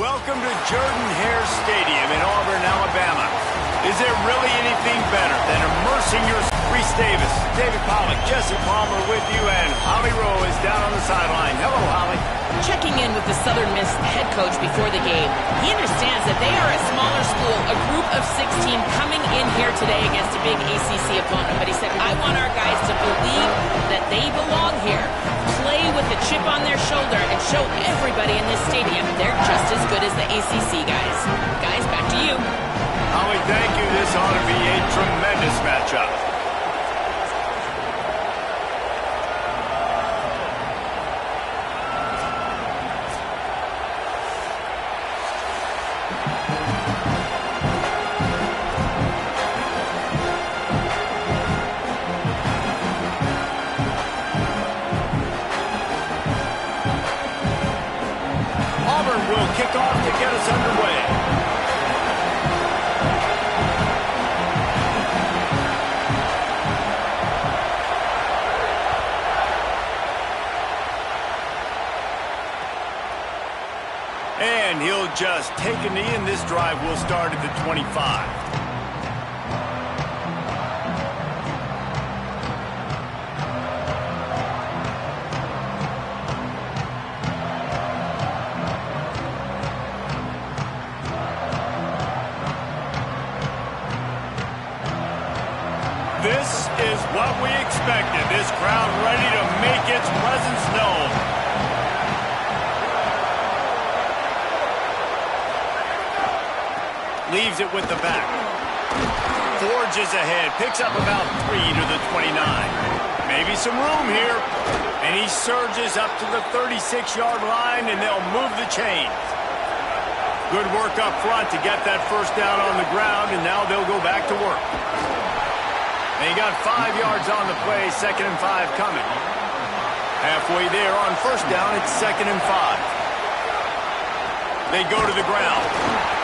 Welcome to Jordan-Hare Stadium in Auburn, Alabama. Is there really anything better than immersing your Reese Davis, David Pollack, Jesse Palmer with you, and Holly Rowe is down on the sideline. Hello, Holly. Checking in with the Southern Miss head coach before the game. He understands that they are a smaller school, a group of 16 coming in here today against a big ACC opponent. But he said, I want our guys to believe that they belong here, play with a chip on their shoulder, and show everybody in this stadium they're just as good as the ACC guys. Guys, back to you. Holly, thank you. This ought to be a tremendous matchup. Auburn will kick off to get us underway. And he'll just take a knee, and this drive will start at the 25. This is what we expected. This crowd ready to make its presence known. Leaves it with the back. Forges ahead. Picks up about 3 to the 29. Maybe some room here. And he surges up to the 36-yard line, and they'll move the chains. Good work up front to get that first down on the ground, and now they'll go back to work. They got 5 yards on the play, 2nd and 5 coming. Halfway there on first down, it's 2nd and 5. They go to the ground,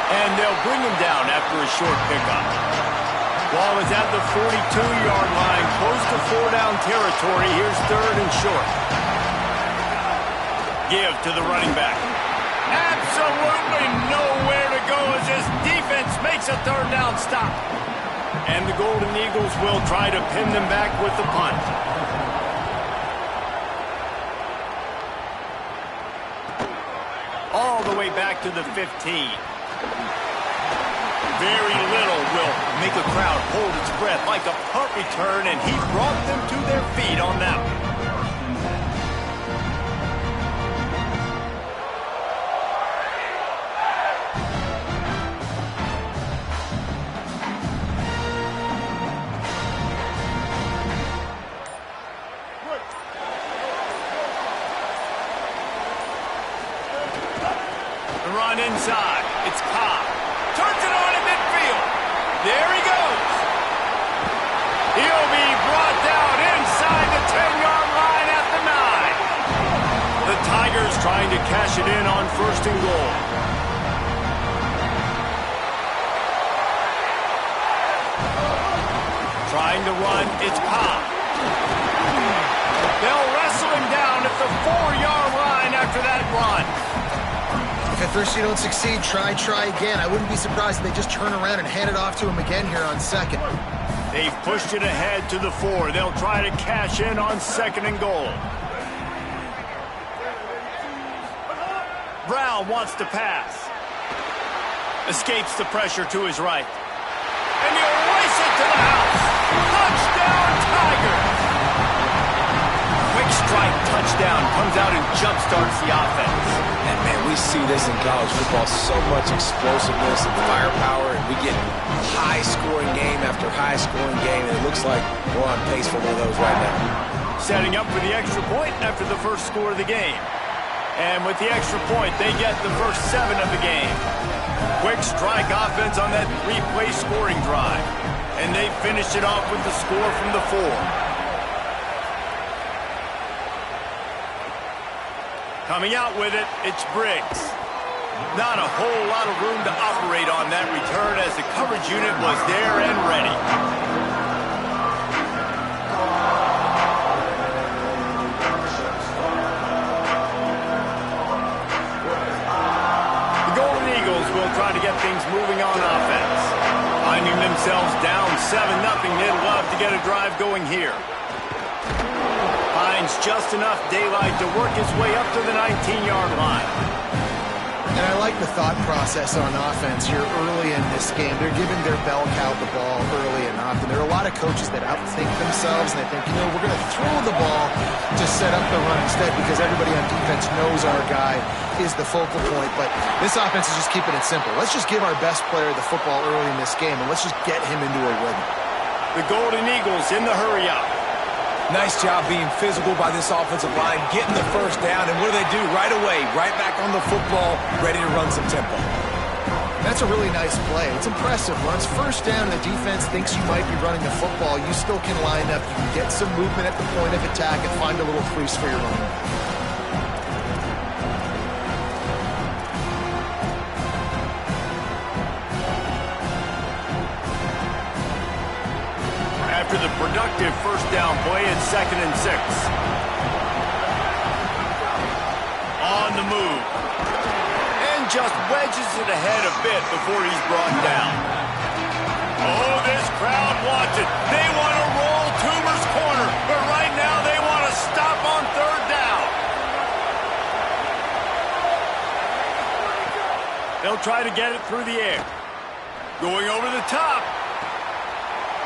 and they'll bring him down after a short pickup. Ball is at the 42-yard line, close to 4-down territory. Here's 3rd and short. Give to the running back. Absolutely nowhere to go as this defense makes a 3rd down stop. And the Golden Eagles will try to pin them back with the punt. All the way back to the 15. Very little will make a crowd hold its breath like a punt return, and he brought them to their feet on that one. The run inside. It's Cobb. Turns it on in midfield. There he goes. He'll be brought down inside the 10-yard line at the 9. The Tigers trying to cash it in on 1st and goal. Trying to run. It's Cobb. They'll wrestle him down at the 4-yard line after that run. If at first you don't succeed, try again. I wouldn't be surprised if they just turn around and hand it off to him again here on 2nd. They've pushed it ahead to the 4. They'll try to cash in on 2nd and goal. Brown wants to pass. Escapes the pressure to his right. And he'll race it to the house. Touchdown, Tigers! Quick strike touchdown comes out and jump-starts the offense. And, man, we see this in college football, so much explosiveness and firepower, and we get high-scoring game after high-scoring game, and it looks like we're on pace for one of those right now. setting up for the extra point after the first score of the game. And with the extra point, they get the first 7 of the game. Quick strike offense on that 3-play scoring drive. And they finished it off with the score from the 4. Coming out with it, it's Briggs. Not a whole lot of room to operate on that return as the coverage unit was there and ready. The Golden Eagles will try to get things moving on offense. Finding themselves down 7-0, they'd love to get a drive going here. Finds just enough daylight to work his way up to the 19-yard line. And I like the thought process on offense here early in this game. They're giving their bell cow the ball early enough. And there are a lot of coaches that outthink themselves, and they think, you know, we're going to throw the ball to set up the run instead because everybody on defense knows our guy is the focal point. But this offense is just keeping it simple. Let's just give our best player the football early in this game, and let's just get him into a rhythm. The Golden Eagles in the hurry-up. Nice job being physical by this offensive line, getting the first down, and what do they do right away? Right back on the football, ready to run some tempo. That's a really nice play. It's impressive. Once first down and the defense thinks you might be running the football, you still can line up. You can get some movement at the point of attack and find a little crease for your running back. After the productive first down play, it's 2nd and 6. On the move. And just wedges it ahead a bit before he's brought down. Oh, this crowd wants it. They want to roll Toomer's corner, but right now they want to stop on 3rd down. They'll try to get it through the air. Going over the top.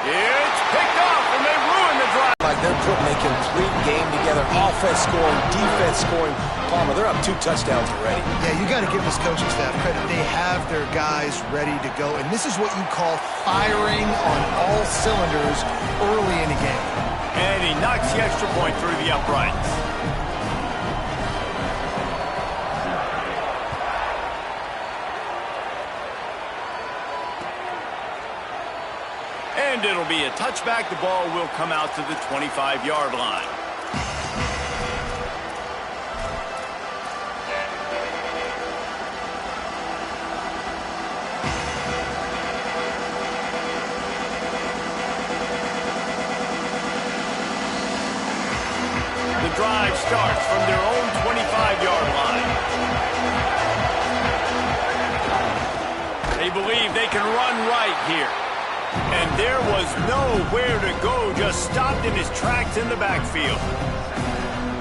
It's picked off, and they ruin the drive. Like they're putting a complete game together. Offense scoring, defense scoring. Palmer, they're up 2 touchdowns already. Yeah, you got to give this coaching staff credit. They have their guys ready to go, and this is what you call firing on all cylinders early in the game. And he knocks the extra point through the uprights. And it'll be a touchback. The ball will come out to the 25-yard line. The drive starts from their own 25-yard line. They believe they can run right here. And there was nowhere to go, just stopped in his tracks in the backfield.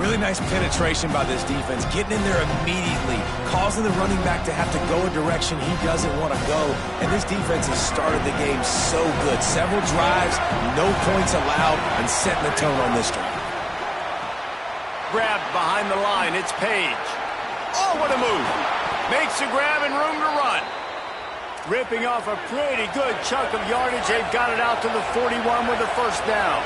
Really nice penetration by this defense, getting in there immediately, causing the running back to have to go a direction he doesn't want to go. And this defense has started the game so good. Several drives, no points allowed, and setting the tone on this drive. Grabbed behind the line, it's Page. Oh, what a move. Makes a grab and room to run. Ripping off a pretty good chunk of yardage. They've got it out to the 41 with a first down.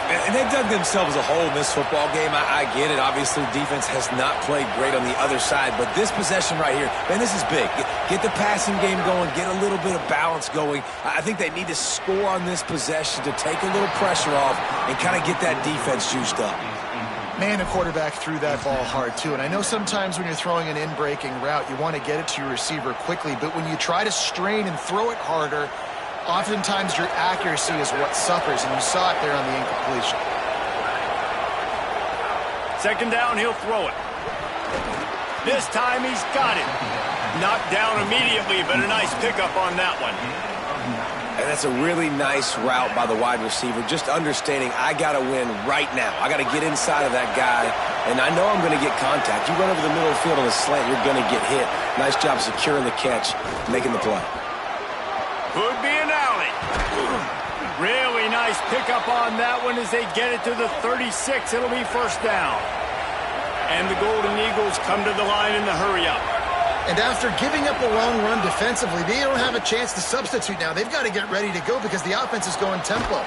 And they've dug themselves a hole in this football game. I get it. Obviously, defense has not played great on the other side. But this possession right here, man, this is big. Get the passing game going. Get a little bit of balance going. I think they need to score on this possession to take a little pressure off and kind of get that defense juiced up. Man, the quarterback threw that ball hard, too. And I know sometimes when you're throwing an in-breaking route, you want to get it to your receiver quickly. But when you try to strain and throw it harder, oftentimes your accuracy is what suffers. And you saw it there on the incompletion. 2nd down, he'll throw it. This time he's got it. Knocked down immediately, but a nice pickup on that one. And that's a really nice route by the wide receiver, just understanding I got to win right now. I got to get inside of that guy, and I know I'm going to get contact. You run over the middle of the field on a slant, you're going to get hit. Nice job securing the catch, making the play. Could be an alley. Really nice pickup on that one as they get it to the 36. It'll be first down. And the Golden Eagles come to the line in the hurry-up. And after giving up a long run defensively, they don't have a chance to substitute now. They've got to get ready to go because the offense is going tempo.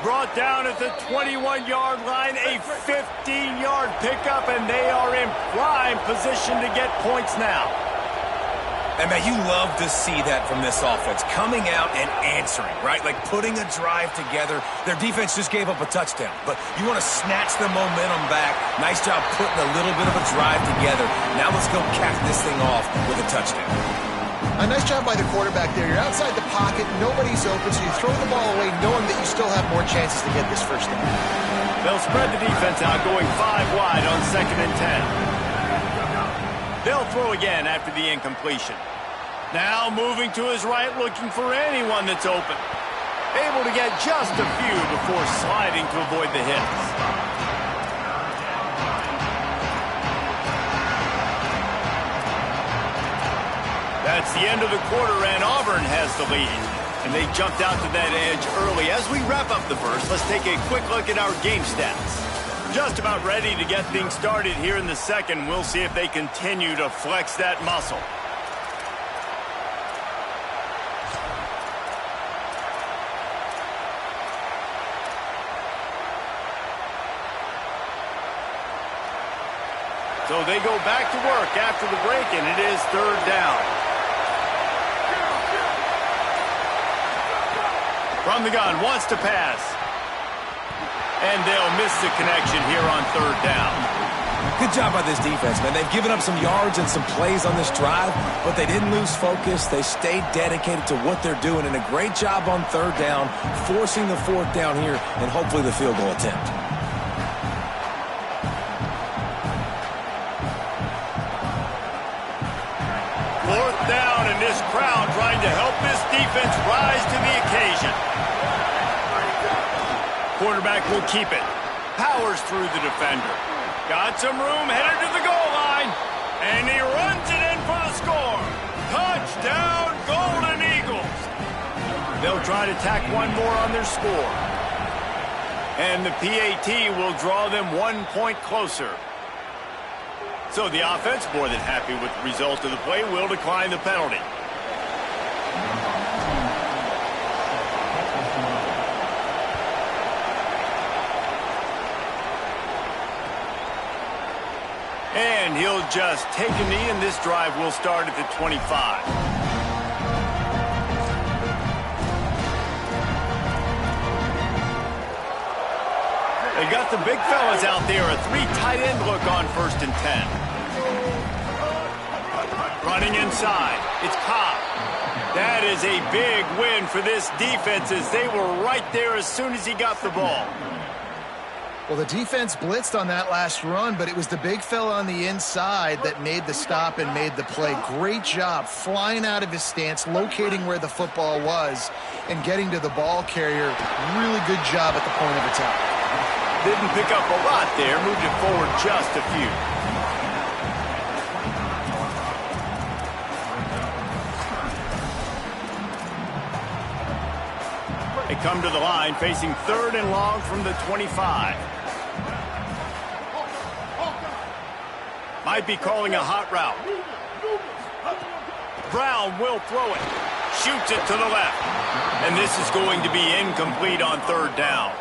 Brought down at the 21-yard line, a 15-yard pickup, and they are in prime position to get points now. And, man, you love to see that from this offense, coming out and answering, right? Like putting a drive together. Their defense just gave up a touchdown, but you want to snatch the momentum back. Nice job putting a little bit of a drive together. Now let's go cap this thing off with a touchdown. A nice job by the quarterback there. You're outside the pocket, nobody's open, so you throw the ball away knowing that you still have more chances to get this first down. They'll spread the defense out, going 5 wide on 2nd and 10. They'll throw again after the incompletion. Now moving to his right, looking for anyone that's open. Able to get just a few before sliding to avoid the hits. That's the end of the quarter, and Auburn has the lead. And they jumped out to that edge early. As we wrap up the first, let's take a quick look at our game stats. Just about ready to get things started here in the second. We'll see if they continue to flex that muscle. So they go back to work after the break, and it is 3rd down. From the gun, wants to pass. And they'll miss the connection here on 3rd down. Good job by this defense, man. They've given up some yards and some plays on this drive, but they didn't lose focus. They stayed dedicated to what they're doing, and a great job on 3rd down, forcing the 4th down here, and hopefully the field goal attempt. Fourth down, and this crowd trying to help this defense rise to the occasion. Quarterback will keep it. Powers through the defender. Got some room, headed to the goal line. And he runs it in for the score. Touchdown, Golden Eagles. They'll try to tack one more on their score. And the PAT will draw them 1 point closer. So the offense, more than happy with the result of the play, will decline the penalty. And he'll just take a knee, and this drive will start at the 25. They got the big fellas out there, a 3 tight end look on 1st and 10. Running inside, it's Cobb. That is a big win for this defense as they were right there as soon as he got the ball. Well, the defense blitzed on that last run, but it was the big fella on the inside that made the stop and made the play. Great job flying out of his stance, locating where the football was, and getting to the ball carrier. Really good job at the point of attack. Didn't pick up a lot there, moved it forward just a few. They come to the line, facing 3rd and long from the 25. Might be calling a hot route. Brown will throw it. Shoots it to the left. And this is going to be incomplete on 3rd down.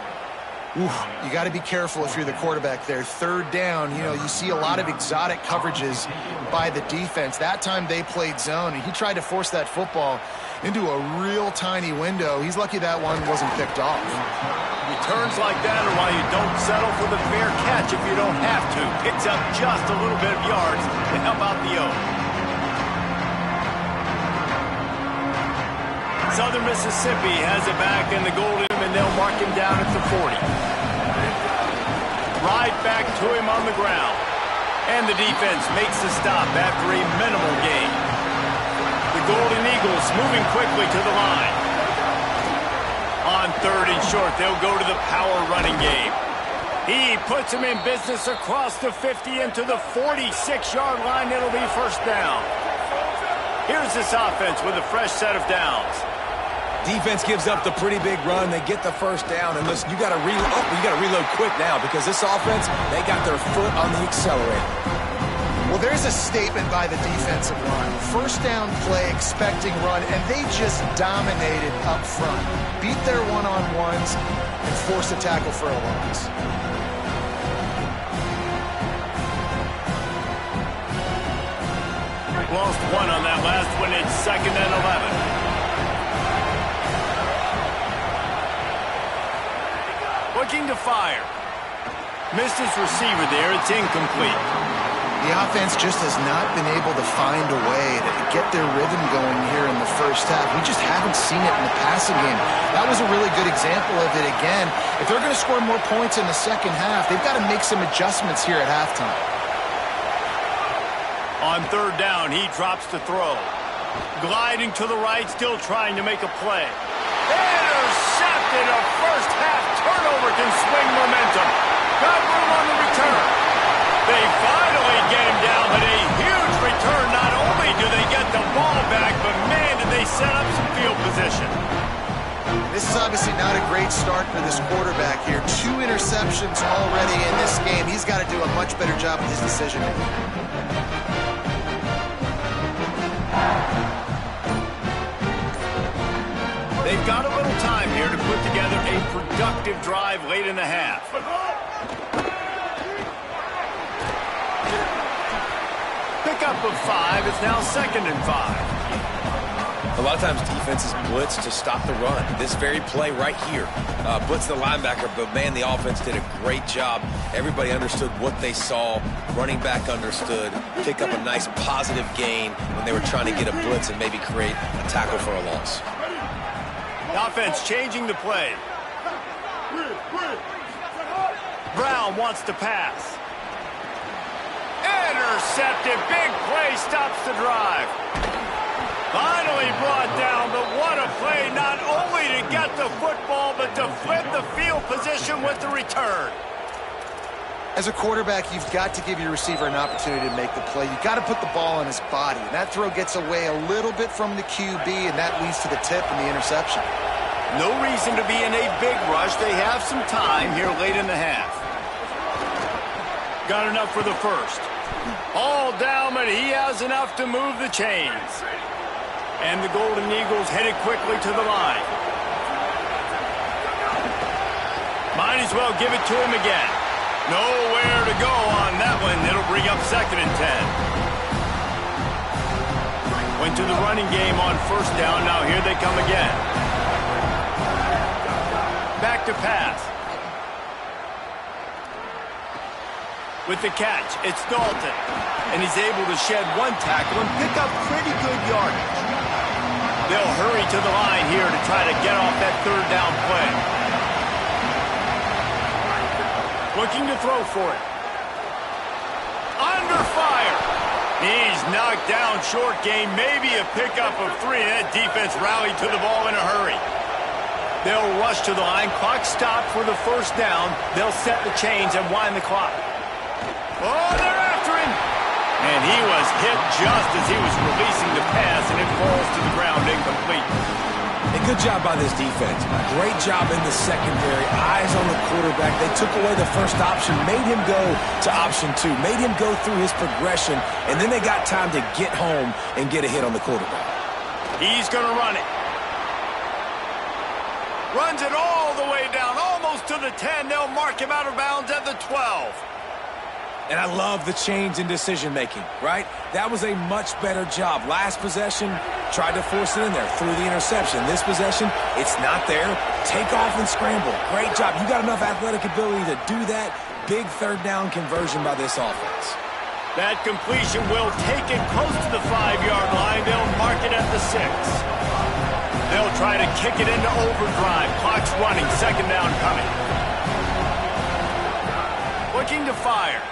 Oof, you got to be careful if you're the quarterback there. 3rd down, you know, you see a lot of exotic coverages by the defense. That time they played zone, and he tried to force that football into a real tiny window. He's lucky that one wasn't picked off. Returns like that are why you don't settle for the fair catch if you don't have to. Picks up just a little bit of yards to help out the O. Southern Mississippi has it back in the Golden, and they'll mark him down at the 40. Right back to him on the ground. And the defense makes the stop after a minimal gain. The Golden Eagles moving quickly to the line. On 3rd and short, they'll go to the power running game. He puts him in business across the 50 into the 46-yard line. It'll be 1st down. Here's this offense with a fresh set of downs. Defense gives up the pretty big run. They get the 1st down. And listen, you got to reload quick now because this offense, they got their foot on the accelerator. Well, there's a statement by the defensive line. 1st down play, expecting run, and they just dominated up front. Beat their one-on-ones, and force a tackle for a loss. Lost one on that last one. It's 2nd and 11. Looking to fire. Missed his receiver there. It's incomplete. The offense just has not been able to find a way to get their rhythm going here in the first half. We just haven't seen it in the passing game. That was a really good example of it again. If they're going to score more points in the second half, they've got to make some adjustments here at halftime. On 3rd down, he drops to throw. Gliding to the right, still trying to make a play. Intercepted. A first half turnover can swing momentum. Got room on the return. They finally get him down, but a huge return. Not only do they get the ball back, but man, did they set up some field position. This is obviously not a great start for this quarterback here. 2 interceptions already in this game. He's got to do a much better job with his decision-making. They've got a little time here to put together a productive drive late in the half. Pickup of 5. It's now 2nd and 5. A lot of times defenses blitz to stop the run. This very play right here, blitz the linebacker, but man, the offense did a great job. Everybody understood what they saw. Running back understood. Pick up a nice positive gain when they were trying to get a blitz and maybe create a tackle for a loss. The offense changing the play. Brown wants to pass. Intercepted. Big play stops the drive. Finally brought down, but what a play, not only to get the football, but to flip the field position with the return. As a quarterback, you've got to give your receiver an opportunity to make the play. You've got to put the ball on his body. And that throw gets away a little bit from the QB, and that leads to the tip and the interception. No reason to be in a big rush. They have some time here late in the half. Got enough for the first. All down, but he has enough to move the chains. And the Golden Eagles headed quickly to the line. Might as well give it to him again. Nowhere to go on that one. It'll bring up 2nd and 10. Went to the running game on 1st down. Now here they come again. Back to pass. With the catch, it's Dalton. And he's able to shed 1 tackle and pick up pretty good yardage. They'll hurry to the line here to try to get off that 3rd down play. Looking to throw for it. Under fire. He's knocked down short game. Maybe a pickup of 3. That defense rallied to the ball in a hurry. They'll rush to the line. Clock stopped for the 1st down. They'll set the chains and wind the clock. Oh, they're after him. And he was hit just as he was releasing the pass, and it falls to the ground incomplete. A good job by this defense. Great job in the secondary. Eyes on the quarterback. They took away the first option, made him go to option 2, made him go through his progression, and then they got time to get home and get a hit on the quarterback. He's going to run it. Runs it all the way down, almost to the 10. They'll mark him out of bounds at the 12. And I love the change in decision-making, right? That was a much better job. Last possession, tried to force it in there, threw the interception. This possession, it's not there. Take off and scramble. Great job. You got enough athletic ability to do that. Big 3rd down conversion by this offense. That completion will take it close to the 5-yard line. They'll mark it at the 6. They'll try to kick it into overdrive. Clock's running. 2nd down coming. Looking to fire.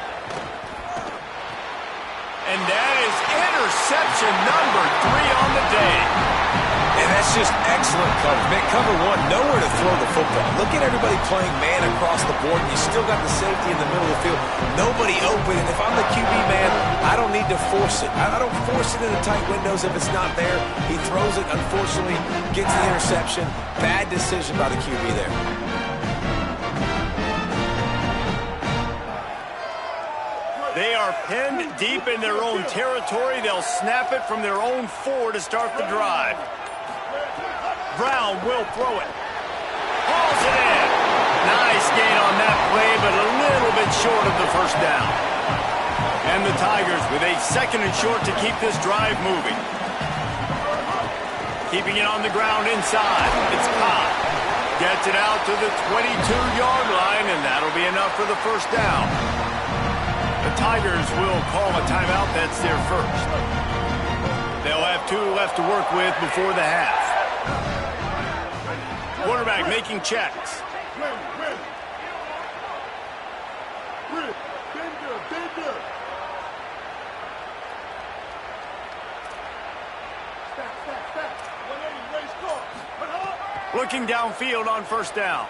And that is interception number 3 on the day. And that's just excellent coverage. Man, cover 1, nowhere to throw the football. Look at everybody playing man across the board, and you still got the safety in the middle of the field. Nobody open. And if I'm the QB, man, I don't need to force it. I don't force it in the tight windows if it's not there. He throws it, unfortunately, gets the interception. Bad decision by the QB there. They are pinned deep in their own territory. They'll snap it from their own 4 to start the drive. Brown will throw it. Hauls it in. Nice gain on that play, but a little bit short of the first down. And the Tigers with a 2nd and short to keep this drive moving. Keeping it on the ground inside. It's caught. Gets it out to the 22-yard line, and that'll be enough for the first down. The Tigers will call a timeout. That's their first. They'll have 2 left to work with before the half. Quarterback making checks. Looking downfield on first down.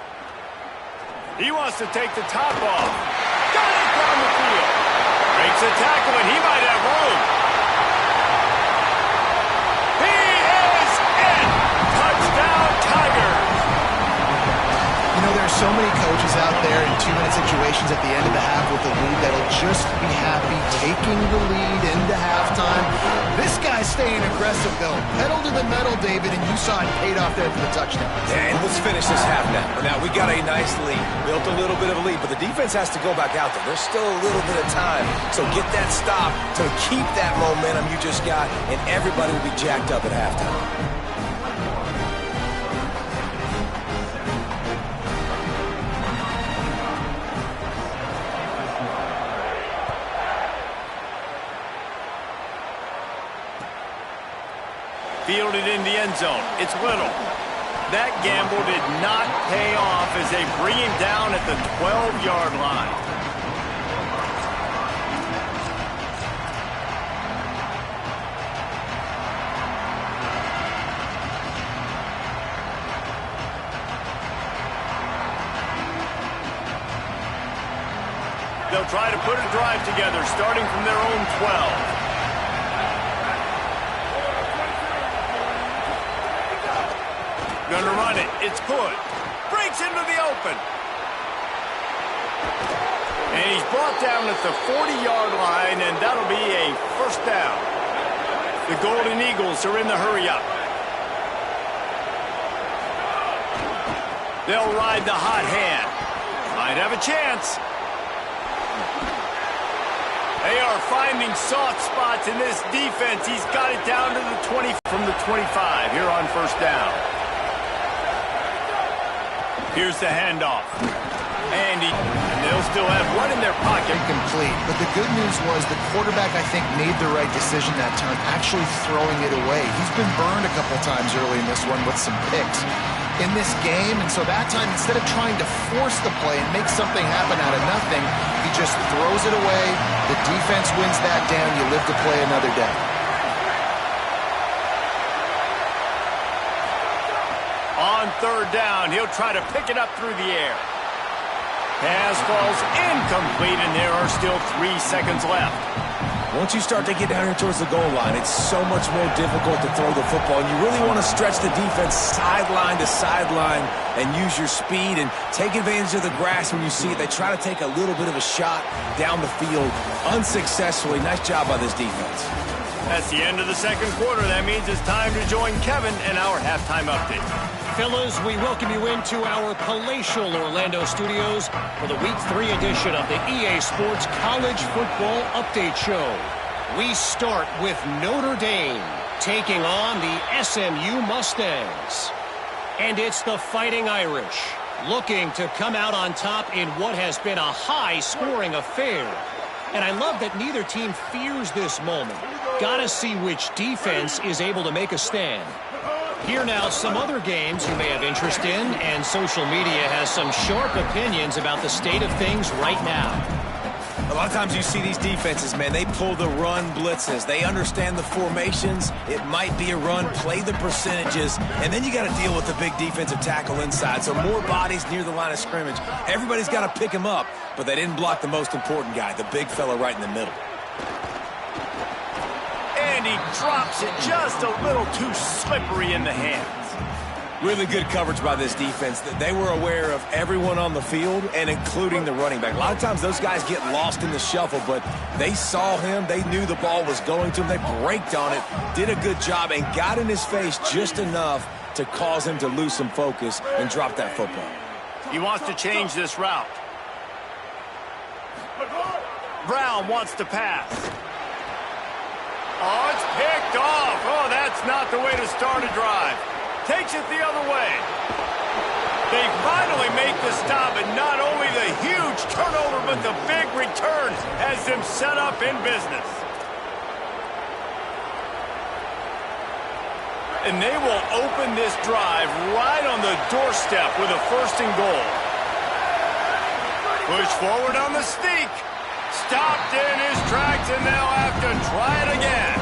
He wants to take the top off. Got it down the field. Breaks a tackle, and he might have room. He is in. Touchdown, Tigers. You know, there's so many coaches out there in 2-minute situations at the end of the half with the lead that'll just be happy taking the lead into halftime. This guy's staying aggressive, though. Pedal to the metal, David, and you saw it paid off there for the touchdown. Yeah, and let's finish this half now. Now, we got a nice lead. Built a little bit of a lead, but the defense has to go back out there. There's still a little bit of time. So get that stop to keep that momentum you just got, and everybody will be jacked up at halftime. Fielded in the end zone. It's Little. That gamble did not pay off as they bring him down at the 12-yard line. They'll try to put a drive together starting from their own 12. Gonna run it. It's good. Breaks into the open. And he's brought down at the 40-yard line, and that'll be a first down. The Golden Eagles are in the hurry-up. They'll ride the hot hand. Might have a chance. They are finding soft spots in this defense. He's got it down to the 20 from the 25 here on first down. Here's the handoff. And they'll still have one in their pocket. Incomplete. But the good news was the quarterback, I think, made the right decision that time, actually throwing it away. He's been burned a couple times early in this one with some picks in this game. And so that time, instead of trying to force the play and make something happen out of nothing, he just throws it away. The defense wins that down. You live to play another day. On third down, he'll try to pick it up through the air. Pass falls incomplete, and there are still 3 seconds left. Once you start to get down here towards the goal line, it's so much more difficult to throw the football, and you really want to stretch the defense sideline to sideline and use your speed and take advantage of the grass when you see it. They try to take a little bit of a shot down the field unsuccessfully. Nice job by this defense. That's the end of the second quarter. That means it's time to join Kevin in our halftime update. Fellas, we welcome you into our palatial Orlando studios for the Week 3 edition of the EA Sports College Football Update Show. We start with Notre Dame taking on the SMU Mustangs. And it's the Fighting Irish looking to come out on top in what has been a high-scoring affair. And I love that neither team fears this moment. Gotta see which defense is able to make a stand. Here now, some other games you may have interest in, and social media has some sharp opinions about the state of things right now. A lot of times you see these defenses, man, they pull the run blitzes. They understand the formations. It might be a run, play the percentages, and then you got to deal with the big defensive tackle inside. So more bodies near the line of scrimmage. Everybody's got to pick him up, but they didn't block the most important guy, the big fella right in the middle. And he drops it just a little too slippery in the hands. Really good coverage by this defense. They were aware of everyone on the field and including the running back. A lot of times those guys get lost in the shuffle, but they saw him. They knew the ball was going to him. They braked on it, did a good job, and got in his face just enough to cause him to lose some focus and drop that football. He wants to change this route. Brown wants to pass. Oh, it's picked off. Oh, that's not the way to start a drive. Takes it the other way. They finally make the stop, and not only the huge turnover, but the big return has them set up in business. And they will open this drive right on the doorstep with a 1st and goal. Push forward on the sneak. Stopped in his tracks, and they'll have to try it again.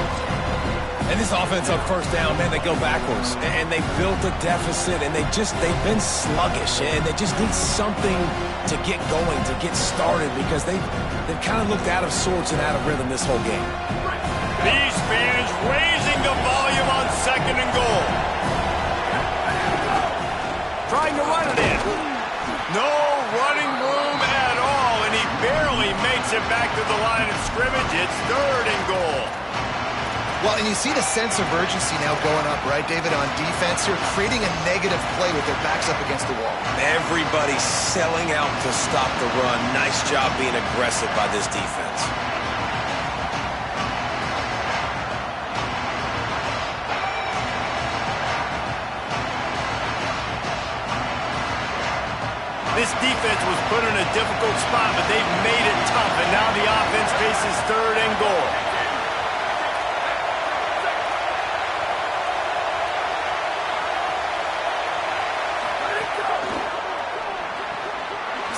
And this offense on 1st down, man, they go backwards. And they built a deficit, and they've been sluggish. And they just need something to get going, to get started, because they've kind of looked out of sorts and out of rhythm this whole game. These fans raising the volume on 2nd and goal. Trying to run it in. No running room at all, and he barely makes it back to the line of scrimmage. It's 3rd and goal. Well, and you see the sense of urgency now going up, right, David, on defense here, creating a negative play with their backs up against the wall. Everybody's selling out to stop the run. Nice job being aggressive by this defense. This defense was put in a difficult spot, but they've made it tough, and now the offense faces 3rd and goal.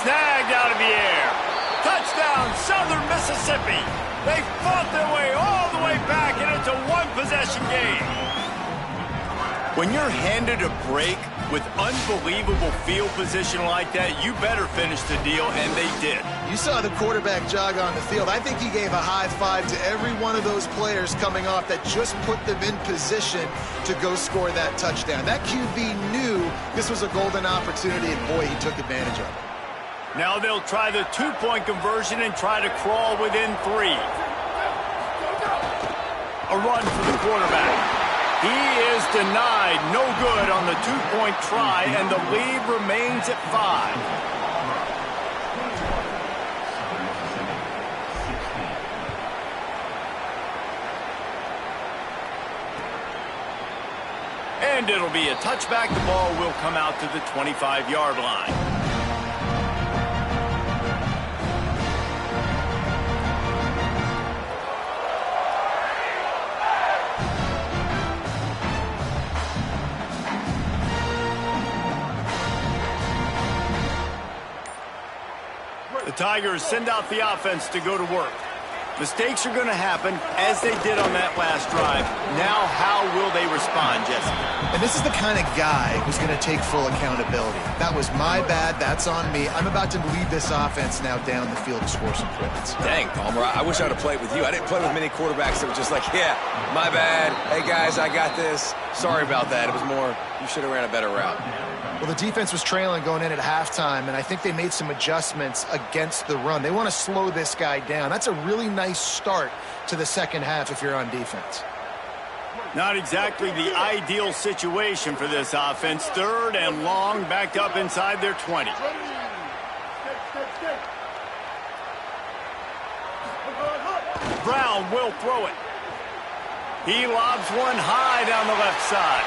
Snagged out of the air. Touchdown, Southern Mississippi. They fought their way all the way back, and it's a 1-possession game. When you're handed a break with unbelievable field position like that, you better finish the deal, and they did. You saw the quarterback jog on the field. I think he gave a high five to every one of those players coming off that just put them in position to go score that touchdown. That QB knew this was a golden opportunity, and boy, he took advantage of it. Now they'll try the 2-point conversion and try to crawl within 3. A run for the quarterback. He is denied. No good on the 2-point try, and the lead remains at 5. And it'll be a touchback. The ball will come out to the 25-yard line. The Tigers send out the offense to go to work. Mistakes are going to happen, as they did on that last drive. Now, how will they respond, Jesse? And this is the kind of guy who's going to take full accountability. That was my bad. That's on me. I'm about to lead this offense now down the field to score some points. Dang, Palmer, I wish I would have played with you. I didn't play with many quarterbacks that were just like, yeah, my bad. Hey, guys, I got this. Sorry about that. It was more, you should have ran a better route. Well, the defense was trailing going in at halftime, and I think they made some adjustments against the run. They want to slow this guy down. That's a really nice start to the second half if you're on defense. Not exactly the ideal situation for this offense. 3rd and long, backed up inside their 20. Brown will throw it. He lobs one high down the left side.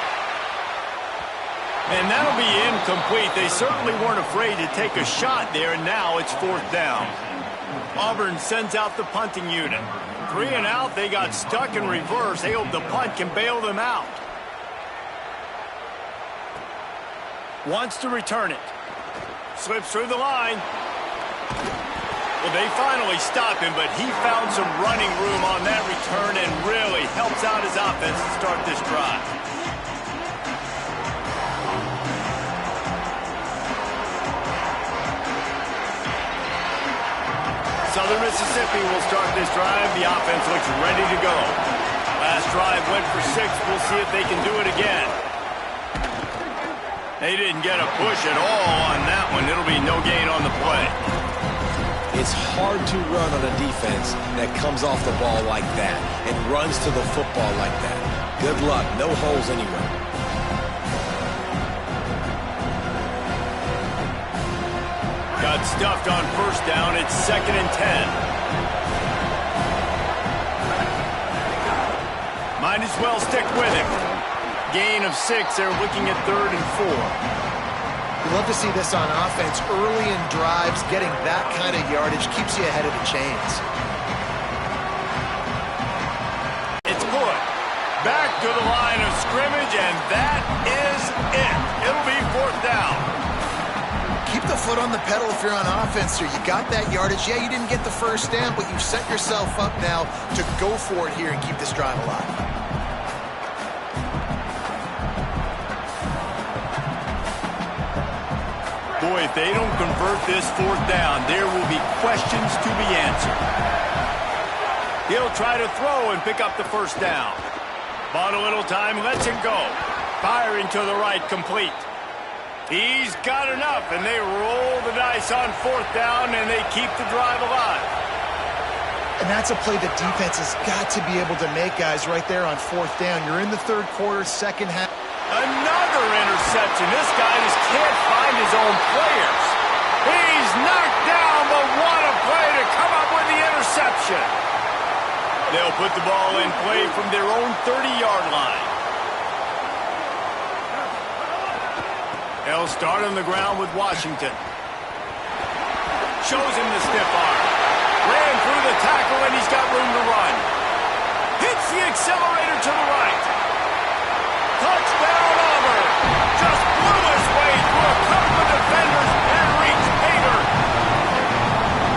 And that'll be incomplete. They certainly weren't afraid to take a shot there, and now it's 4th down. Auburn sends out the punting unit. 3 and out, they got stuck in reverse. They hope the punt can bail them out. Wants to return it. Slips through the line. Well, they finally stop him, but he found some running room on that return and really helps out his offense to start this drive. Southern Mississippi will start this drive. The offense looks ready to go. Last drive went for 6. We'll see if they can do it again. They didn't get a push at all on that one. It'll be no gain on the play. It's hard to run on a defense that comes off the ball like that and runs to the football like that. Good luck. No holes anywhere. Got stuffed on first down. It's 2nd and 10. Might as well stick with him. Gain of 6. They're looking at 3rd and 4. You love to see this on offense. Early in drives, getting that kind of yardage keeps you ahead of the chains. It's good. Back to the line of scrimmage, and that is it. It'll be 4th down. Keep the foot on the pedal if you're on offense here. You got that yardage. Yeah, you didn't get the first down, but you've set yourself up now to go for it here and keep this drive alive. Boy, if they don't convert this 4th down, there will be questions to be answered. He'll try to throw and pick up the 1st down. Bought a little time, lets it go. Firing to the right, complete. He's got enough, and they roll the dice on 4th down, and they keep the drive alive. And that's a play the defense has got to be able to make, guys, right there on 4th down. You're in the 3rd quarter, 2nd half. Another interception. This guy just can't find his own players. He's knocked down, but what a play to come up with the interception. They'll put the ball in play from their own 30-yard line. They'll start on the ground with Washington. Shows him the stiff arm. Ran through the tackle, and he's got room to run. Hits the accelerator to the right. Touchdown, Auburn. Just blew his way through a couple of defenders and reached Hager.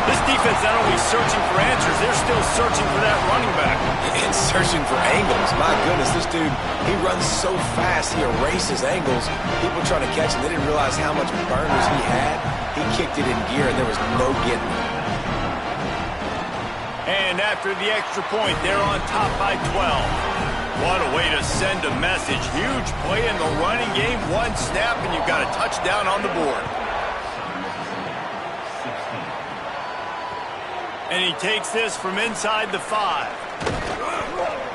This defense not only searching for answers, they're still searching for that running back. And searching for angles. My goodness, this dude, he runs so fast, he erases angles. People trying to catch him, they didn't realize how much burners he had. He kicked it in gear, and there was no getting it. And after the extra point, they're on top by 12. What a way to send a message. Huge play in the running game. One snap, and you've got a touchdown on the board. And he takes this from inside the 5.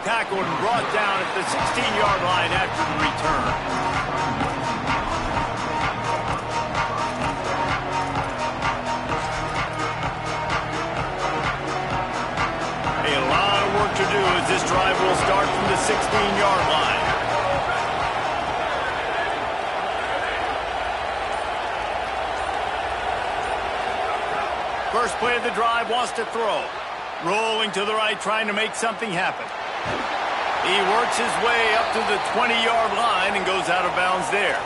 Tackled and brought down at the 16-yard line after the return. To do as this drive will start from the 16-yard line. First play of the drive, wants to throw. Rolling to the right, trying to make something happen. He works his way up to the 20-yard line and goes out of bounds there.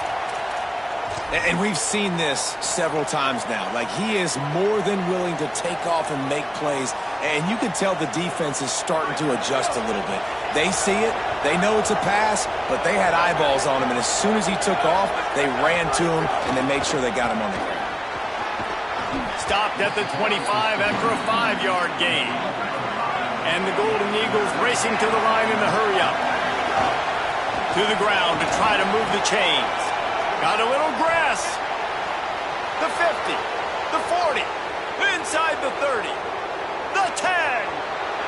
And we've seen this several times now. Like, he is more than willing to take off and make plays. And you can tell the defense is starting to adjust a little bit. They see it. They know it's a pass, but they had eyeballs on him. And as soon as he took off, they ran to him, and they made sure they got him on the ground. Stopped at the 25 after a 5-yard gain. And the Golden Eagles racing to the line in the hurry-up. To the ground to try to move the chains. Got a little grass. The 50. The 40. Inside the 30. The 10.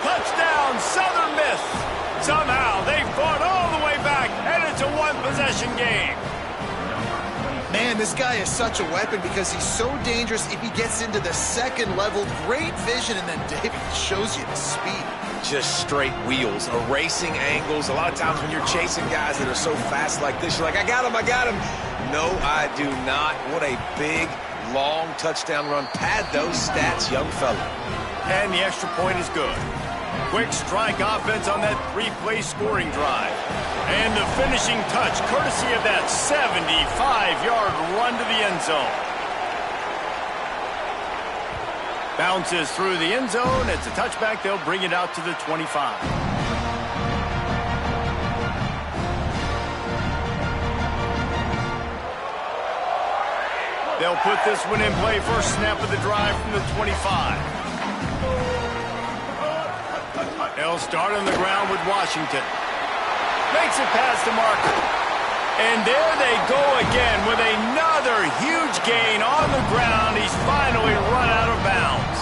Touchdown, Southern Miss. Somehow they fought all the way back, and it's a one-possession game. Man, this guy is such a weapon because he's so dangerous if he gets into the 2nd level. Great vision, and then David shows you the speed. Just straight wheels, erasing angles. A lot of times when you're chasing guys that are so fast like this, you're like, I got him, I got him. No, I do not. What a big, long touchdown run. Pad those stats, young fella. And the extra point is good. Quick strike offense on that 3-play scoring drive. And the finishing touch, courtesy of that 75-yard run to the end zone. Bounces through the end zone. It's a touchback. They'll bring it out to the 25. They'll put this one in play. First snap of the drive from the 25. They'll start on the ground with Washington. Makes it past the marker. And there they go again with another huge gain on the ground. He's finally run out of bounds.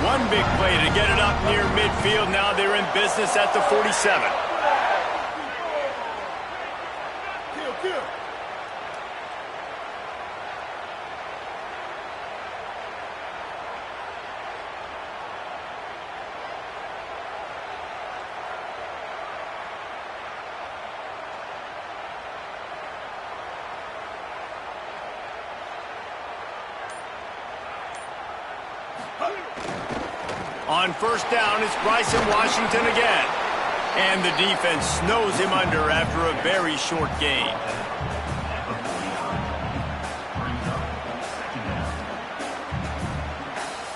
One big play to get it up near midfield. Now they're in business at the 47. On first down, it's Bryson Washington again. And the defense snows him under after a very short gain.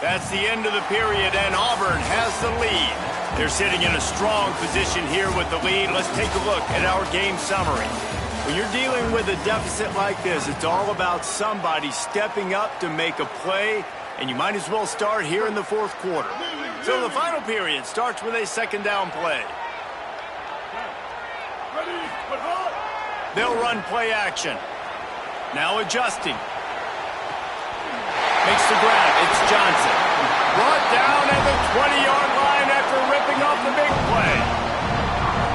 That's the end of the period, and Auburn has the lead. They're sitting in a strong position here with the lead. Let's take a look at our game summary. When you're dealing with a deficit like this, it's all about somebody stepping up to make a play, and you might as well start here in the fourth quarter. So the final period starts with a second down play. They'll run play action. Now adjusting. Makes the grab. It's Johnson. Brought down at the 20-yard line after ripping off the big play.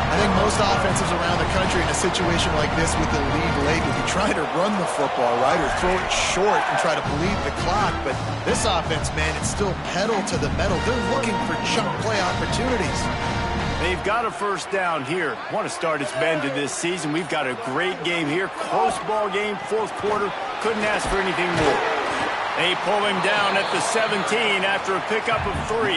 I think most offenses around the country in a situation like this with the lead late would be trying to run the football, right, or throw it short and try to bleed the clock. But this offense, man, it's still pedal to the metal. They're looking for chunk play opportunities. They've got a first down here. Want to start its bend to this season. We've got a great game here. Close ball game, fourth quarter. Couldn't ask for anything more. They pull him down at the 17 after a pickup of 3.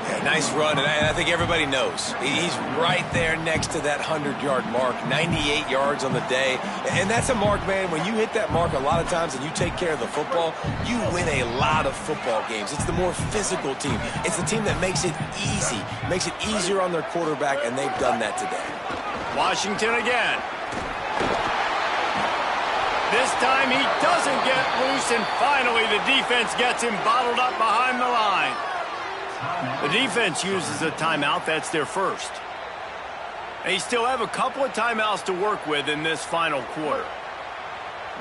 Yeah, nice run, and I think everybody knows. He's right there next to that 100-yard mark, 98 yards on the day. And that's a mark, man, when you hit that mark a lot of times and you take care of the football, you win a lot of football games. It's the more physical team. It's the team that makes it easy, makes it easier on their quarterback, and they've done that today. Washington again. This time he doesn't get loose, and finally the defense gets him bottled up behind the line. The defense uses a timeout. That's their first. They still have a couple of timeouts to work with in this final quarter.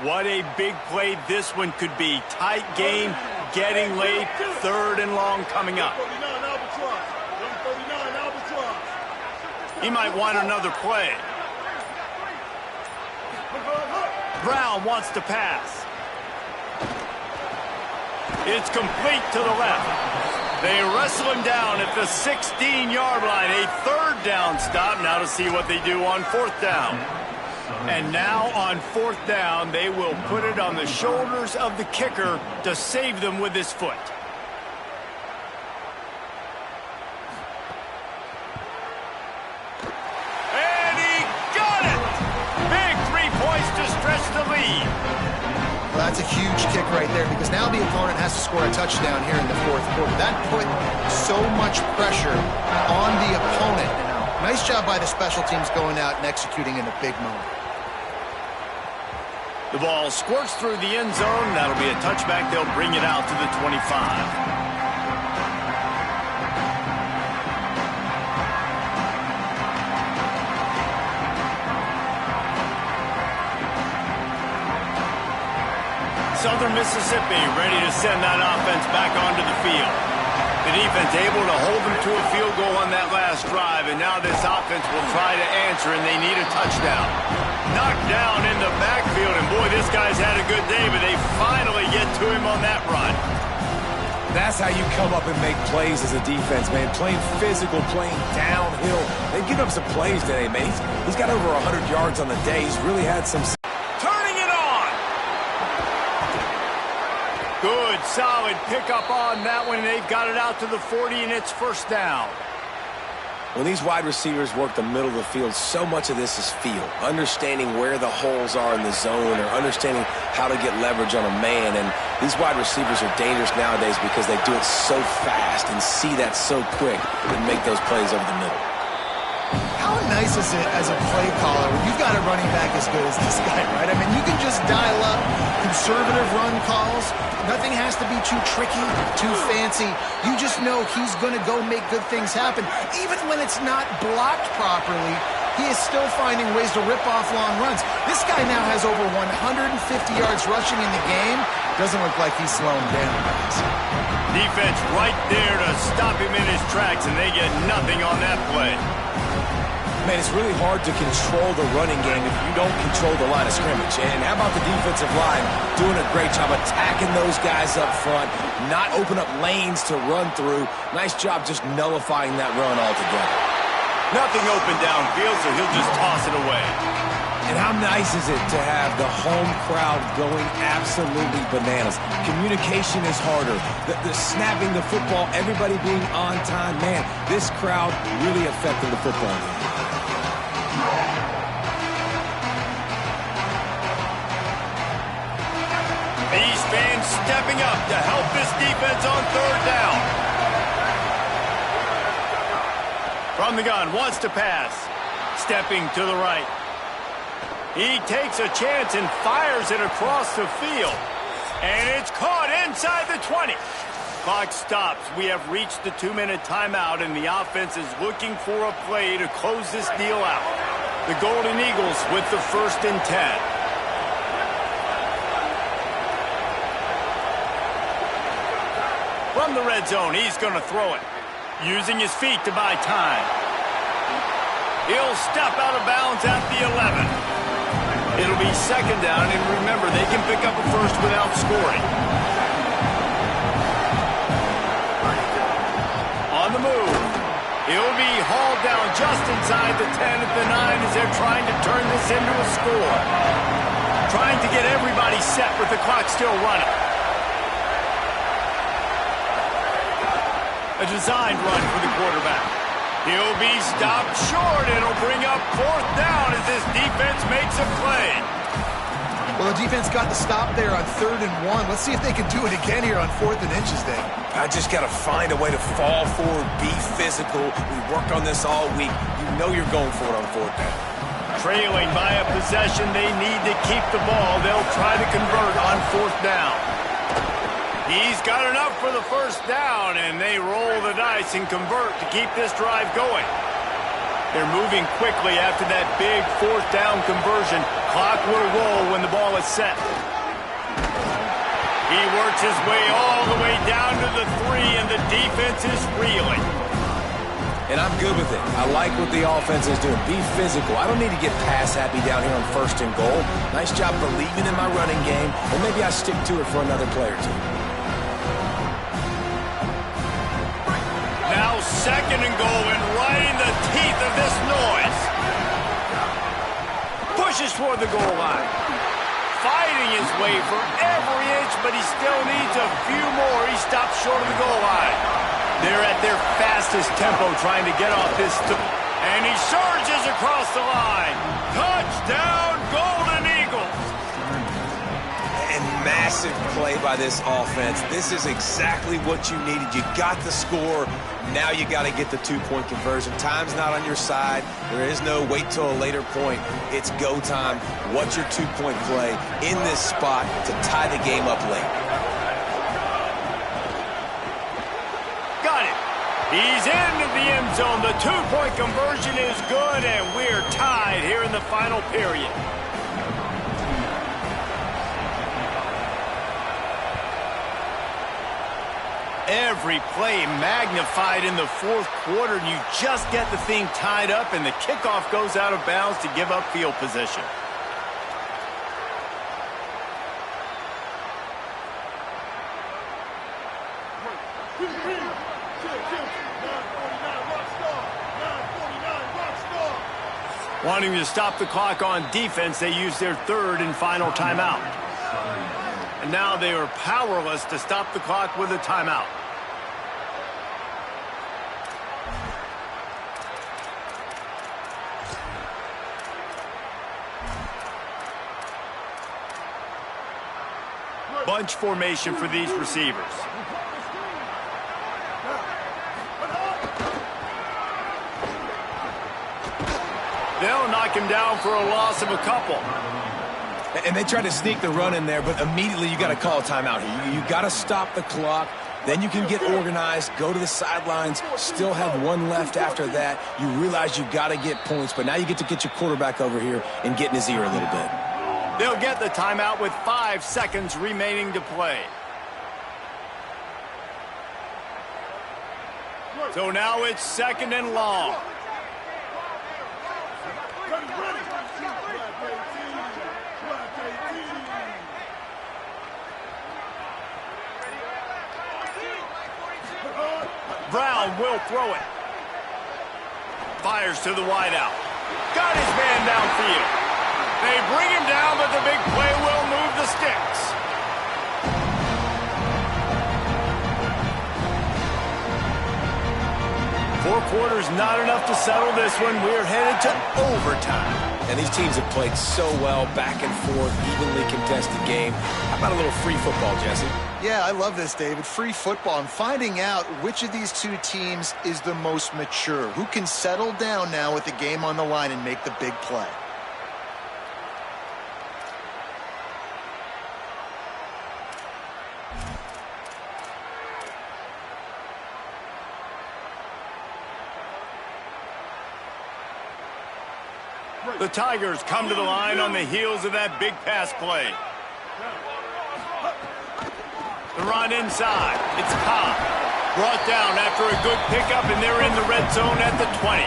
What a big play this one could be. Tight game, getting late, third and long coming up. He might want another play. Brown wants to pass. It's complete to the left. They wrestle him down at the 16-yard line. A third down stop. Now to see what they do on fourth down. And now on fourth down, they will put it on the shoulders of the kicker to save them with his foot. And he got it! Big 3 points to stretch the lead. Well, that's a huge kick right there because now the opponent has to score a touchdown here in the fourth quarter. That put so much pressure on the opponent. Nice job by the special teams going out and executing in a big moment. The ball squirts through the end zone. That'll be a touchback. They'll bring it out to the 25. Southern Mississippi ready to send that offense back onto the field. The defense able to hold them to a field goal on that last drive, and now this offense will try to answer, and they need a touchdown. Knocked down in the backfield, and boy, this guy's had a good day, but they finally get to him on that run. That's how you come up and make plays as a defense, man. Playing physical, playing downhill. They've given up some plays today, man. He's got over 100 yards on the day. He's really had some... Good, solid pickup on that one. They've got it out to the 40, and it's first down. When these wide receivers work the middle of the field, so much of this is feel. Understanding where the holes are in the zone or understanding how to get leverage on a man. And these wide receivers are dangerous nowadays because they do it so fast and see that so quick and make those plays over the middle. How nice is it as a play caller when you've got a running back as good as this guy, right? I mean, you can just dial up conservative run calls. Nothing has to be too tricky, too fancy. You just know he's going to go make good things happen. Even when it's not blocked properly, he is still finding ways to rip off long runs. This guy now has over 150 yards rushing in the game. Doesn't look like he's slowing down. Defense right there to stop him in his tracks, and they get nothing on that play. Man, it's really hard to control the running game if you don't control the line of scrimmage. And how about the defensive line doing a great job attacking those guys up front, not open up lanes to run through. Nice job just nullifying that run altogether. Nothing open downfield, so he'll just toss it away. And how nice is it to have the home crowd going absolutely bananas? Communication is harder. The snapping the football, everybody being on time. Man, this crowd really affected the football game. These fans stepping up to help this defense on third down. From the gun, wants to pass. Stepping to the right. He takes a chance and fires it across the field. And it's caught inside the 20. Clock stops. We have reached the 2-minute timeout, and the offense is looking for a play to close this deal out. The Golden Eagles with the 1st and 10. From the red zone, he's going to throw it. Using his feet to buy time. He'll step out of bounds at the 11. It'll be 2nd down, and remember, they can pick up a first without scoring. On the move. He'll be hauled down just inside the 10 at the 9 as they're trying to turn this into a score. Trying to get everybody set with the clock still running. A designed run for the quarterback. He'll be stopped short. It'll bring up 4th down as this defense makes a play. Well, the defense got the stop there on 3rd and 1. Let's see if they can do it again here on 4th and inches, Dave. I just got to find a way to fall forward, be physical. We worked on this all week. You know you're going for it on 4th down. Trailing by a possession, they need to keep the ball. They'll try to convert on 4th down. He's got enough for the 1st down, and they roll the dice and convert to keep this drive going. They're moving quickly after that big 4th down conversion. Clock will roll when the ball is set. He works his way all the way down to the 3, and the defense is reeling. And I'm good with it. I like what the offense is doing. Be physical. I don't need to get pass happy down here on 1st and goal. Nice job believing in my running game, and maybe I stick to it for another play or two. Now 2nd and goal, and right in the teeth of this noise. Pushes toward the goal line. Fighting his way for every inch, but he still needs a few more. He stops short of the goal line. They're at their fastest tempo trying to get off this. And he surges across the line. Touchdown, Golden Eagles. And massive play by this offense. This is exactly what you needed. You got the score. Now you got to get the 2-point conversion. Time's not on your side. There is no wait till a later point. It's go time. What's your 2-point play in this spot to tie the game up late? Got it. He's into the end zone. The 2-point conversion is good, and we're tied here in the final period. Every play magnified in the 4th quarter, and you just get the thing tied up, and the kickoff goes out of bounds to give up field position. Wanting to stop the clock on defense, they use their 3rd and final timeout. And now they are powerless to stop the clock with a timeout. Bunch formation for these receivers. They'll knock him down for a loss of a couple. And they tried to sneak the run in there, but immediately you got to call a timeout here. You got to stop the clock. Then you can get organized, go to the sidelines, still have 1 left after that. You realize you got to get points, but now you get to get your quarterback over here and get in his ear a little bit. They'll get the timeout with 5 seconds remaining to play. So now it's 2nd and long. Brown will throw it. Fires to the wideout. Got his man downfield. They bring him down, but the big play will move the sticks. Four quarters not enough to settle this one. We're headed to overtime. And these teams have played so well, back and forth, evenly contested game. How about a little free football, Jesse? Yeah, I love this, David. Free football. I'm finding out which of these two teams is the most mature. Who can settle down now with the game on the line and make the big play. The Tigers come to the line on the heels of that big pass play. The run inside. It's Cobb. Brought down after a good pickup, and they're in the red zone at the 20.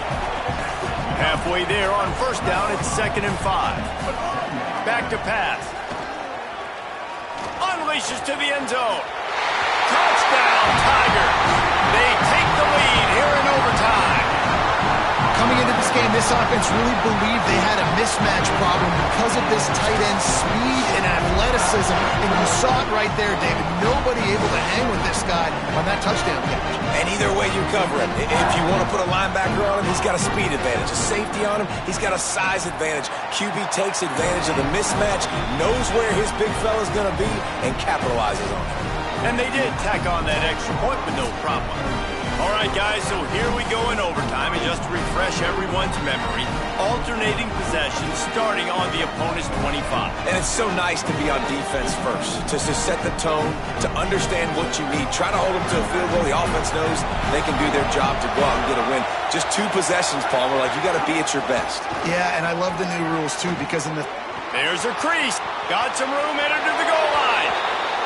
Halfway there on first down, it's 2nd and 5. Back to pass. Unleashes to the end zone. Touchdown, Tigers. They take the lead here in overtime. Coming into this game, this offense really believed they had a mismatch problem because of this tight end speed and athleticism. And you saw it right there, David. Nobody able to hang with this guy on that touchdown catch. And either way you cover him. If you want to put a linebacker on him, he's got a speed advantage. A safety on him, he's got a size advantage. QB takes advantage of the mismatch, knows where his big fella's going to be, and capitalizes on it. And they did tack on that extra point with no problem. All right, guys, so here we go in overtime. And just to refresh everyone's memory, alternating possessions starting on the opponent's 25. And it's so nice to be on defense first, to set the tone, to understand what you need. Try to hold them to a field goal. The offense knows they can do their job to go out and get a win. Just 2 possessions, Palmer, like you got to be at your best. Yeah, and I love the new rules, too, because in the... There's a crease. Got some room, entered to the goal line.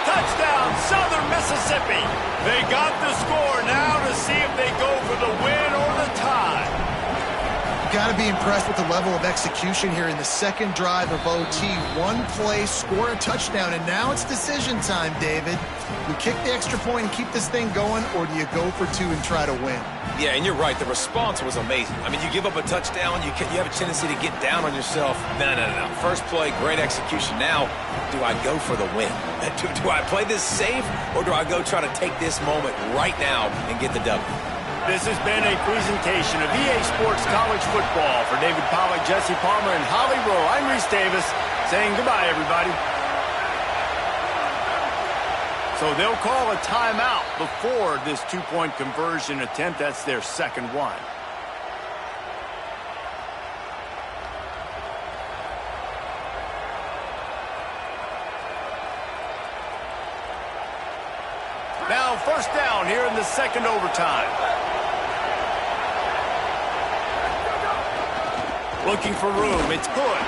Touchdown, Southern Mississippi. They got the score now to see if they go for the win or the tie. Got to be impressed with the level of execution here in the second drive of OT. One play, score a touchdown, and now it's decision time, David. You kick the extra point and keep this thing going, or do you go for 2 and try to win? Yeah, and you're right. The response was amazing. I mean, you give up a touchdown, you have a tendency to get down on yourself. No. First play, great execution. Now, do I go for the win? Do I play this safe, or do I go try to take this moment right now and get the W? This has been a presentation of EA Sports College Football. For David Pollack, Jesse Palmer, and Holly Rowe, I'm Reese Davis saying goodbye, everybody. So they'll call a timeout before this 2-point conversion attempt. That's their second one. Now first down here in the second overtime. Looking for room. It's good.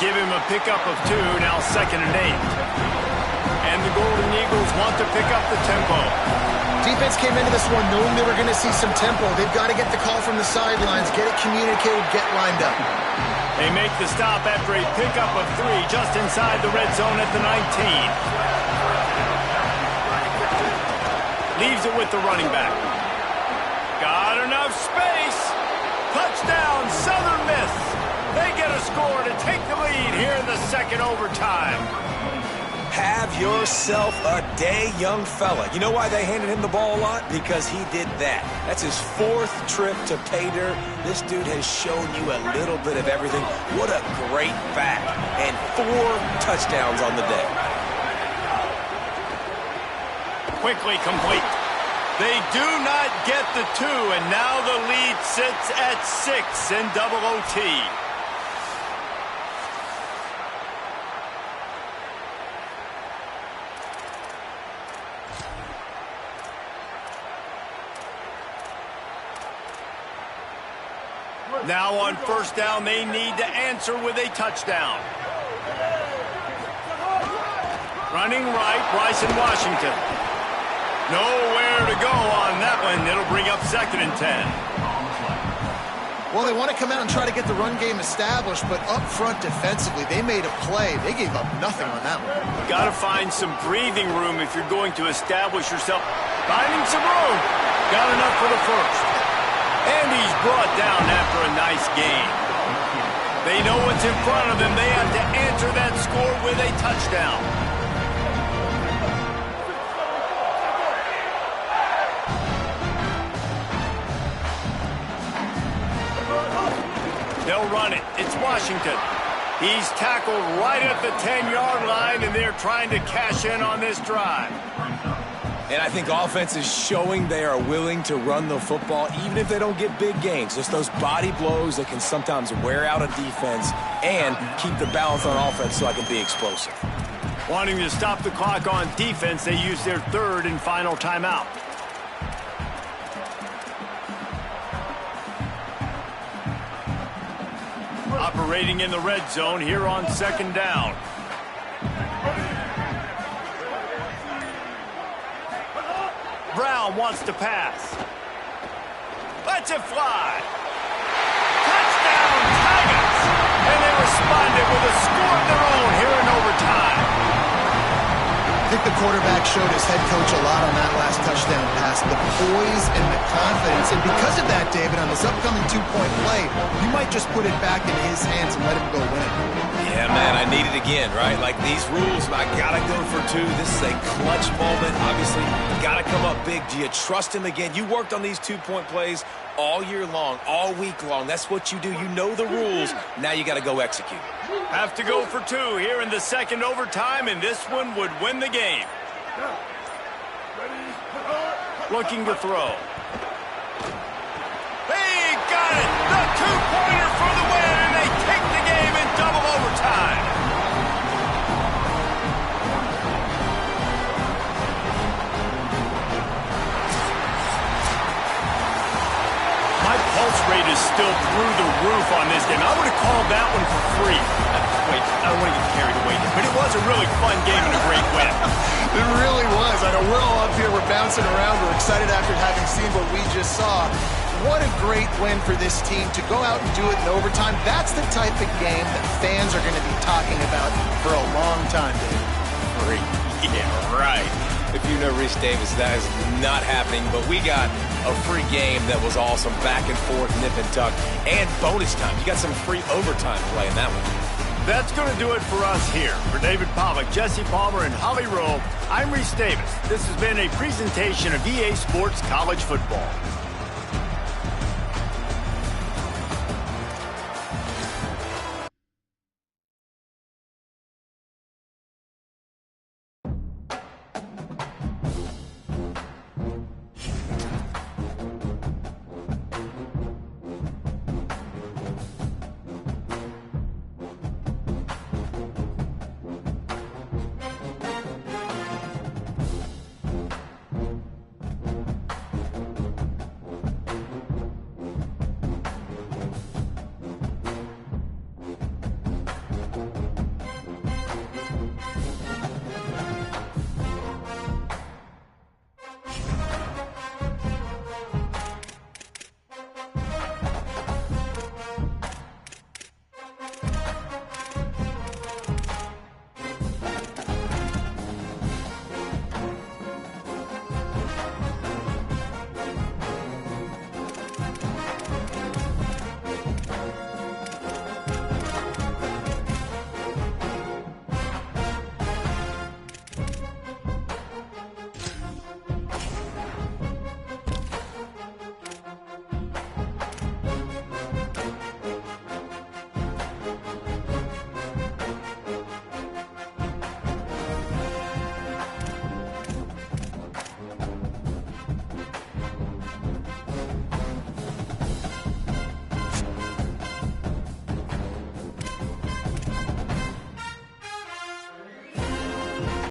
Give him a pickup of 2. Now 2nd and 8. And the Golden Eagles want to pick up the tempo. Defense came into this one knowing they were going to see some tempo. They've got to get the call from the sidelines, get it communicated, get lined up. They make the stop after a pickup of 3 just inside the red zone at the 19. Leaves it with the running back. Got enough space. Touchdown, Southern Miss. They get a score to take the lead here in the second overtime. Have yourself a day, young fella. You know why they handed him the ball a lot? Because he did that. That's his 4th trip to pay dirt. This dude has shown you a little bit of everything. What a great back. And 4 touchdowns on the day. Quickly complete. They do not get the 2, and now the lead sits at 6 in double OT. Now on first down, they need to answer with a touchdown. Running right, Bryson Washington. Nowhere to go on that one. It'll bring up 2nd and 10. Well, they want to come out and try to get the run game established, but up front defensively, they made a play. They gave up nothing on that one. Got to find some breathing room if you're going to establish yourself. Finding some room. Got enough for the first. And he's brought down after a nice gain. They know what's in front of them. They have to answer that score with a touchdown. They'll run it. It's Washington. He's tackled right at the 10-yard line, and they're trying to cash in on this drive. And I think offense is showing they are willing to run the football, even if they don't get big gains. Just those body blows that can sometimes wear out a defense and keep the balance on offense so I can be explosive. Wanting to stop the clock on defense, they use their third and final timeout. Operating in the red zone here on second down. Brown wants to pass. Lets it fly. Touchdown, Tigers! And they responded with a score of their own here in overtime. I think the quarterback showed his head coach a lot on that last touchdown pass, the poise and the confidence. And because of that, David, on this upcoming two-point play, you might just put it back in his hands and let him go win it. Yeah, man, I need it again, right? Like these rules, I got to go for two. This is a clutch moment. Obviously, got to come up big. Do you trust him again? You worked on these two-point plays all year long, all week long. That's what you do. You know the rules. Now you got to go execute. Have to go for two here in the second overtime, and this one would win the game. Looking to throw. He got it! The two-pointer for the win, and they take the game in double overtime. My pulse rate is still through the roof on this game. I would have called that one for free. Wait, I don't want to get carried away here, but it was a really fun game and a great win. It really was. I know we're all up here, we're bouncing around, we're excited after having seen what we just saw. What a great win for this team to go out and do it in overtime. That's the type of game that fans are going to be talking about for a long time, David. Yeah, right. If you know Rich Davis, that is not happening, but we got a free game that was awesome, back and forth, nip and tuck, and bonus time. You got some free overtime play in that one. That's going to do it for us here. For David Pollack, Jesse Palmer, and Holly Rowe, I'm Reese Davis. This has been a presentation of EA Sports College Football.